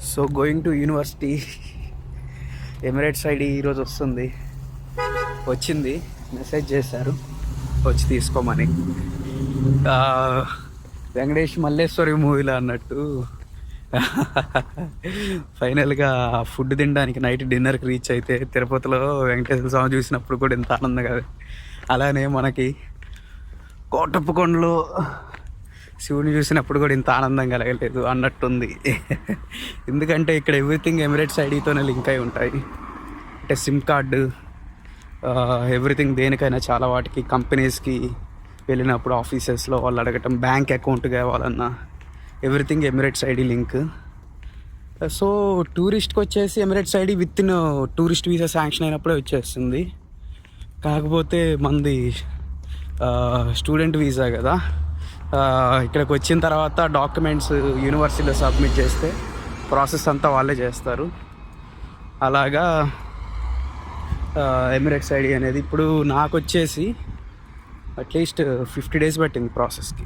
So going to university. Emirates ID ఈరోజు వచ్చింది, message చేశారు వచ్చి తీసుకోమని. వెంకటేష్ మల్లేశ్వరి మూవీలో అన్నట్టు ఫైనల్గా ఫుడ్ తినడానికి నైట్ డిన్నర్కి రీచ్ అయితే తిరుపతిలో వెంకటేశ్వర స్వామి చూసినప్పుడు కూడా ఎంత ఆనందం కదా, అలానే మనకి కోటప్పకొండలో శివుని చూసినప్పుడు కూడా ఇంత ఆనందం కలగలేదు అన్నట్టుంది. ఎందుకంటే ఇక్కడ ఎవ్రీథింగ్ ఎమిరేట్స్ ఐడితోనే లింక్ అయి ఉంటాయి. అంటే సిమ్ కార్డు, ఎవ్రీథింగ్ దేనికైనా చాలా వాటికి కంపెనీస్కి వెళ్ళినప్పుడు ఆఫీసెస్లో వాళ్ళు అడగటం, బ్యాంక్ అకౌంట్ కావాలన్నా everything Emirates ID link. So టూరిస్ట్కి వచ్చేసి Emirates ID with in tourist visa sanction అయినప్పుడే వచ్చేస్తుంది. కాకపోతే మంది స్టూడెంట్ వీసా కదా, ఇక్కడికి వచ్చిన తర్వాత డాక్యుమెంట్స్ యూనివర్సిటీలో సబ్మిట్ చేస్తే ప్రాసెస్ అంతా వాళ్ళే చేస్తారు. అలాగా ఎమిరేట్స్ ఐడి అనేది ఇప్పుడు నాకు వచ్చేసి అట్లీస్ట్ 50 days పట్టింది ప్రాసెస్కి.